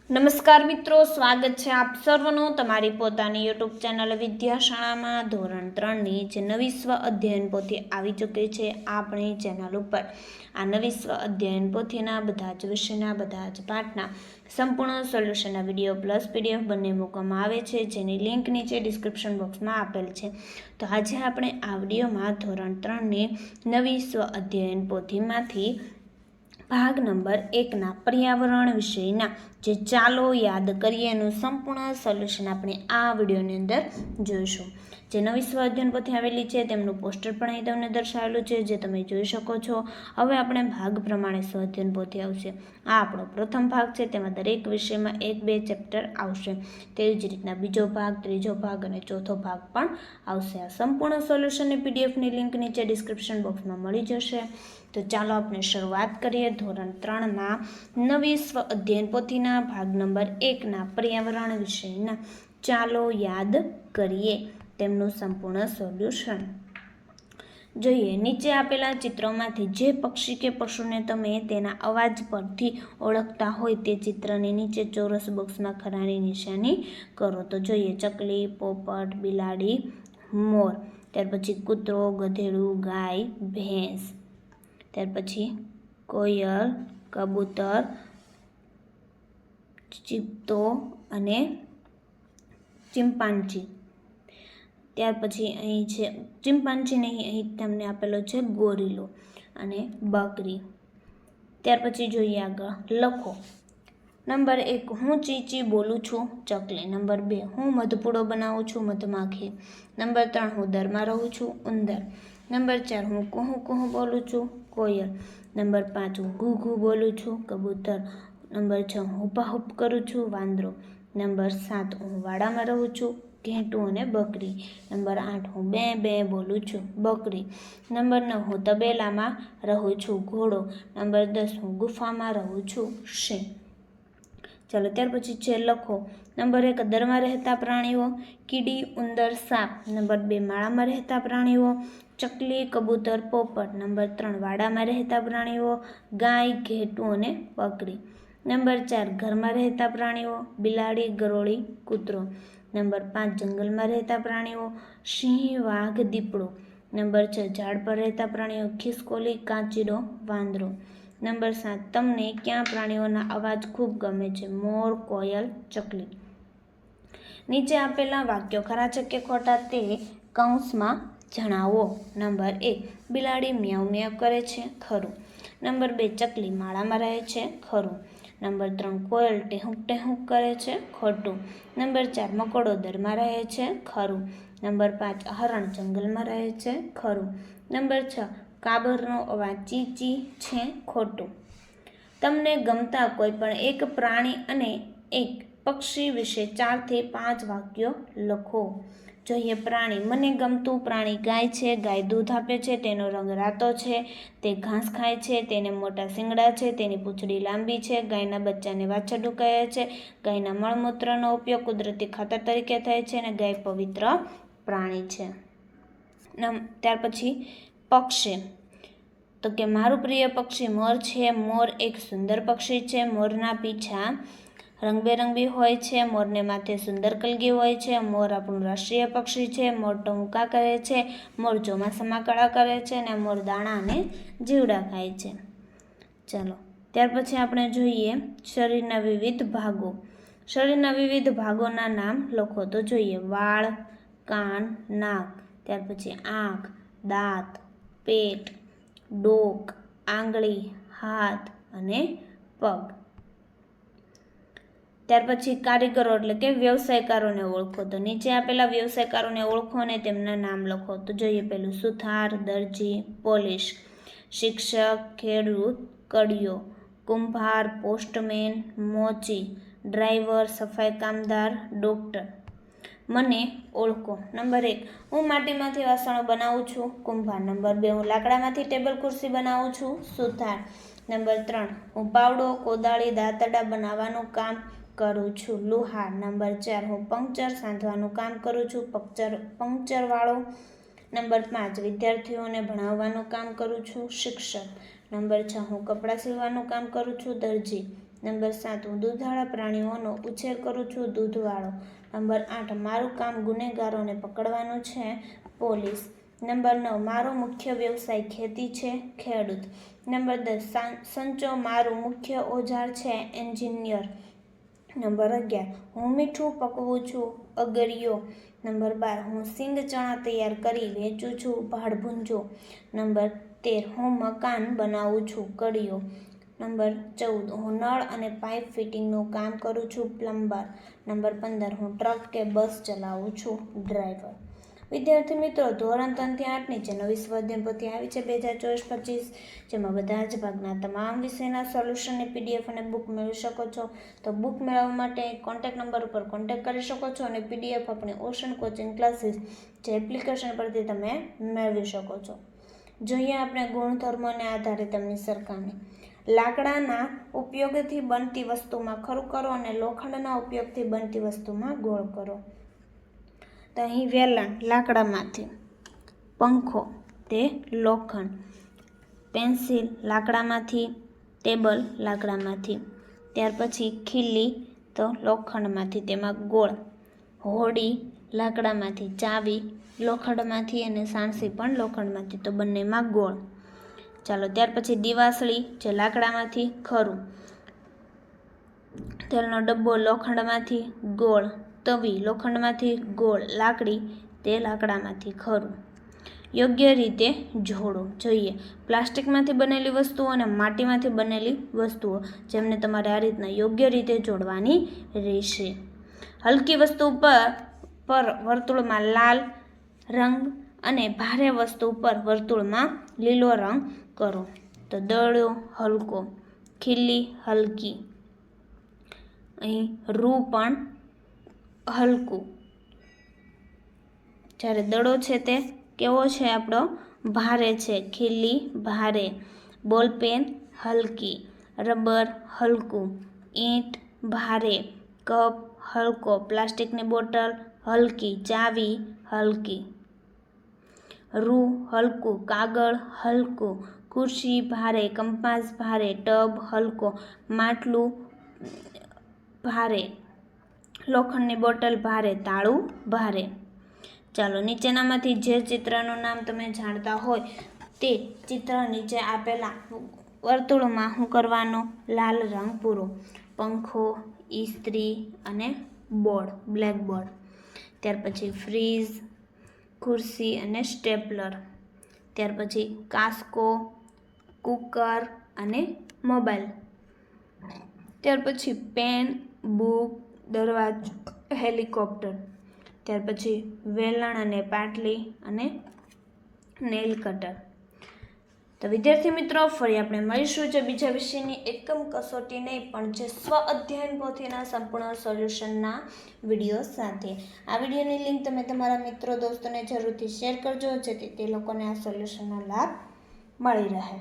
નમસ્કાર મિત્રો, સ્વાગત છે આપ સર્વનું તમારી પોતાની યુટ્યુબ ચેનલ વિદ્યાશાળામાં. ધોરણ 3ની જે નવી સ્વ અધ્યયન પોથી આવી ચૂકી છે આપણી ચેનલ ઉપર. આ નવી સ્વ અધ્યયન પોથીના બધા જ વિષયના બધા જ પાઠના સંપૂર્ણ સોલ્યુશનના વિડીયો પ્લસ PDF બંને મૂકવામાં આવે છે, જેની લિંક નીચે ડિસ્ક્રિપ્શન બોક્સમાં આપેલ છે. તો આજે આપણે આ વિડીયોમાં ધોરણ 3ની નવી સ્વ અધ્યયન પોથીમાંથી ભાગ નંબર 1ના પર્યાવરણ વિષયના જે ચાલો યાદ કરીએ એનું સંપૂર્ણ સોલ્યુશન આપણે આ વિડીયોની અંદર જોઈશું. જે નવી સ્વ અધ્યયન પોથી આવેલી છે તેમનું પોસ્ટર પણ અહીં તમને દર્શાવેલું છે, જે તમે જોઈ શકો છો. હવે આપણે ભાગ પ્રમાણે સ્વ અધ્યયન પોથી આવશે. આ આપણો પ્રથમ ભાગ છે, તેમાં દરેક વિષયમાં 1-2 ચેપ્ટર આવશે. તેવી જ રીતના બીજો ભાગ, ત્રીજો ભાગ અને ચોથો ભાગ પણ આવશે. આ સંપૂર્ણ સોલ્યુશનની PDFની લિંક નીચે ડિસ્ક્રિપ્શન બોક્સમાં મળી જશે. તો ચાલો આપણે શરૂઆત કરીએ ધોરણ 3ના નવી સ્વ અધ્યયન પોથીના ભાગ નંબર 1ના પર્યાવરણ વિષયના ચાલો યાદ કરીએ તેમનું સંપૂર્ણ સોલ્યુશન. જોઈએ, નીચે આપેલા ચિત્રોમાંથી જે પક્ષી કે પશુને તમે તેના અવાજ પરથી ઓળખતા હોય તે ચિત્રની નીચે ચોરસ બોક્સમાં ખરાની નિશાની કરો. તો જોઈએ, ચકલી, પોપટ, બિલાડી, મોર, ત્યાર પછી કૂતરો, ગધેડું, ગાય, ભેંસ, ત્યાર પછી કોયલ, કબૂતર, ચિત્તો અને ચિમ્પાન્જી. ત્યાર પછી અહીં છે ચિમ્પાન્જી નહીં, અહીં તમને આપેલો છે ગોરીલો અને બકરી. ત્યાર પછી જોઈએ આગળ, લખો. નંબર 1, હું ચીચી બોલું છું, ચકલી. નંબર 2, હું મધપૂડો બનાવું છું, મધમાખી. નંબર 3, હું દરમાં રહું છું, ઉંદર. નંબર 4, હું કુહુ કુહુ બોલું છું, કોયલ. નંબર 5, હું ઘૂ ઘૂ બોલું છું, કબૂતર. નંબર 6, હું હુપાહુપ કરું છું, વાંદરો. નંબર 7, હું વાડામાં રહું છું, ઘેટું અને બકરી. નંબર 8, હું બે બે બોલું છું, બકરી. નંબર 9, હું તબેલામાં રહું છું, ઘોડો. નંબર 10, હું ગુફામાં રહું છું, સિંહ. ચાલો, ત્યાર પછી છે લખો. નંબર 1, દરમાં રહેતા પ્રાણીઓ, કીડી, ઉંદર, સાપ. નંબર 2, માળામાં રહેતા પ્રાણીઓ, ચકલી, કબૂતર, પોપટ. નંબર 3, વાડામાં રહેતા પ્રાણીઓ, ગાય, ઘેટું અને બકરી. નંબર 4, ઘરમાં રહેતા પ્રાણીઓ, બિલાડી, ગરોળી, કૂતરો. નંબર 5, જંગલમાં રહેતા પ્રાણીઓ, સિંહ, વાઘ, દીપડો. નંબર 6, ઝાડ પર રહેતા પ્રાણીઓ, ખિસકોલી, કાચીડો, વાંદરો. નંબર 7, તમને કયા પ્રાણીઓના અવાજ ખૂબ ગમે છે? મોર, કોયલ, ચકલી. નીચે આપેલા વાક્યો ખરા છે કે ખોટા તે કૌંસમાં જણાવો. નંબર 1, બિલાડી મ્યાઉ મ્યાઉ કરે છે, ખરું. નંબર 2, ચકલી માળામાં રહે છે, ખરું. નંબર 3, કોયલ ટેહુક ટેહુક કરે છે, ખોટું. નંબર 4, મકોડો દરમાં રહે છે, ખરું. નંબર 5, હરણ જંગલમાં રહે છે, ખરું. નંબર 6, કાબરનો અવાજ ચી ચી છે, ખોટું. તમને ગમતા કોઈ પણ એક પ્રાણી અને એક પક્ષી વિશે 4 થી 5 વાક્યો લખો. જોઈએ, પ્રાણી. મને ગમતું પ્રાણી ગાય છે. ગાય દૂધ આપે છે, તેનો રંગ રાતો છે, તે ઘાસ ખાય છે, તેને મોટા શિંગડા છે, તેની પૂંછડી લાંબી છે. ગાયના બચ્ચાને વાછરડું કહે છે. ગાયના મળમૂત્રનો ઉપયોગ કુદરતી ખાતર તરીકે થાય છે અને ગાય પવિત્ર પ્રાણી છે. ત્યાર પછી પક્ષી. તો કે મારું પ્રિય પક્ષી મોર છે. મોર એક સુંદર પક્ષી છે. મોરના પીંછા રંગબેરંગી હોય છે. મોરને માથે સુંદર કલગી હોય છે. મોર આપણું રાષ્ટ્રીય પક્ષી છે. મોર ટહુકા કરે છે. મોર ચોમાસામાં કળા કરે છે અને મોર દાણા અને જીવડા ખાય છે. ચાલો, ત્યાર પછી આપણે જોઈએ શરીરના વિવિધ ભાગો. શરીરના વિવિધ ભાગોના નામ લખો. તો જોઈએ, વાળ, કાન, નાક. ત્યાર પછી આંખ, દાંત, પેટ, ડોક, આંગળી, હાથ અને પગ. ત્યાર પછી કારીગરો એટલે કે વ્યવસાયકારોને ઓળખો. તો નીચે આપેલા વ્યવસાયકારોને ઓળખો અને તેમના નામ લખો. તો જોઈએ, પહેલું સુથાર, દરજી, પોલીસ. શિક્ષક, ખેડૂત, કડિયો. કુંભાર, પોસ્ટમેન, મોચી. ડ્રાઈવર, સફાઈ કામદાર, ડૉક્ટર. મને ઓળખો. નંબર 1, હું માટીમાંથી વાસણો બનાવું છું, કુંભાર. નંબર 2, હું લાકડામાંથી ટેબલ ખુરશી બનાવું છું, સુથાર. નંબર 3, હું પાવડો, કોદાળી, દાંતરડા બનાવવાનું કામ કરું છું, લુહાર. નંબર 4, હું પંક્ચર સાંધવાનું કામ કરું છું, પંક્ચરવાળો. નંબર 5, વિદ્યાર્થીઓને ભણાવવાનું કામ કરું છું, શિક્ષક. નંબર 6, હું કપડાં સીવવાનું કામ કરું છું, દરજી. નંબર 7 હું દૂધાળા પ્રાણીઓનો ઉછેર કરું છું, દૂધવાળો. નંબર 8 મારું કામ ગુનેગારોને પકડવાનું છે, પોલીસ. નંબર 9 મારો મુખ્ય વ્યવસાય ખેતી છે, ખેડૂત. નંબર 10 સંચો મારું મુખ્ય ઓજાર છે, એન્જિનિયર. નંબર 11 હું મીઠું પકવું છું, અગરિયો. નંબર 12 હું સિંગ ચણા તૈયાર કરી વેચું છું, ભાડભૂંજો. નંબર 13 હું મકાન બનાવું છું, કડિયો. નંબર 14 હું નળ અને પાઇપ ફિટિંગનું કામ કરું છું, પ્લમ્બર. નંબર 15 હું ટ્રક કે બસ ચલાવું છું, ડ્રાઈવર. વિદ્યાર્થી મિત્રો, ધોરણ 3 થી 8 ની જે નવી સ્વાધ્યાય પોથી આવી છે 2024-25, જેમાં બધા જ ભાગના તમામ વિષયના સોલ્યુશનની પીડીએફ અને બુક મેળવી શકો છો. તો બુક મેળવવા માટે કોન્ટેક્ટ નંબર ઉપર કોન્ટેક્ટ કરી શકો છો અને પીડીએફ આપણી ઓશન કોચિંગ ક્લાસીસ જે એપ્લિકેશન પરથી તમે મેળવી શકો છો. જોઈએ આપણે ગુણધર્મોને આધારે તેમની સરખામણી. લાકડાના ઉપયોગથી બનતી વસ્તુમાં ખરું કરો અને લોખંડના ઉપયોગથી બનતી વસ્તુમાં ગોળ કરો. તો અહીં વેલણ લાકડામાંથી, પંખો તે લોખંડ, પેન્સિલ લાકડામાંથી, ટેબલ લાકડામાંથી. ત્યાર પછી ખીલી તો લોખંડમાંથી, તેમાં ગોળ. હોડી લાકડામાંથી, ચાવી લોખંડમાંથી અને સાણસી પણ લોખંડમાંથી, તો બંનેમાં ગોળ. ચાલો ત્યાર પછી દિવાસળી જે લાકડામાંથી, ખરું. તેલનો ડબ્બો લોખંડમાંથી, ગોળ. તવી લોખંડમાંથી, ગોળ. લાકડી તે લાકડામાંથી, ખરું. યોગ્ય રીતે જોડો. જોઈએ પ્લાસ્ટિકમાંથી બનેલી વસ્તુઓ અને માટીમાંથી બનેલી વસ્તુઓ, જેમને તમારે આ રીતના યોગ્ય રીતે જોડવાની રહેશે. હલકી વસ્તુ પર વર્તુળમાં લાલ રંગ અને ભારે વસ્તુ પર વર્તુળમાં લીલો રંગ કરો. તો દડો હલકો, ખીલી હલકી, અહીં રૂ પણ હલકું. જ્યારે દડો છે તે કેવો છે આપણો, ભારે છે, ખીલી ભારે. બોલપેન હલકી, રબર હલકું, ઈંટ ભારે, કપ હલકો, પ્લાસ્ટિકની બોટલ હલકી, ચાવી હલકી. રૂ હલકું, કાગળ હલકું, ખુરશી ભારે, કંપાસ ભારે, ટબ હલકો, માટલું ભારે, લોખંડની બોટલ ભારે, તાળું ભારે. ચાલો નીચેનામાંથી જે ચિત્રનું નામ તમે જાણતા હોય તે ચિત્ર નીચે આપેલા વર્તુળમાં શું કરવાનો, લાલ રંગ પૂરો. પંખો, ઇસ્ત્રી અને બોર્ડ, બ્લેકબોર્ડ. ત્યાર પછી ફ્રીજ, ખુરશી અને સ્ટેપલર. ત્યાર પછી કાસ્કો, કુકર અને મોબાઈલ. ત્યાર પછી પેન, બુક, દરવાજો, હેલિકોપ્ટર. ત્યાર પછી વેલણ અને પાટલી અને નેલ કટર. તો વિદ્યાર્થી મિત્રો, ફરી આપણે મળીશું જે બીજા વિષયની એકમ કસોટી નહીં પણ જે સ્વ અધ્યયન પોથીના સંપૂર્ણ સોલ્યુશનના વિડીયો સાથે. આ વિડીયોની લિંક તમે તમારા મિત્રો દોસ્તોને જરૂરથી શેર કરજો, જેથી તે લોકોને આ સોલ્યુશનનો લાભ મળી રહે.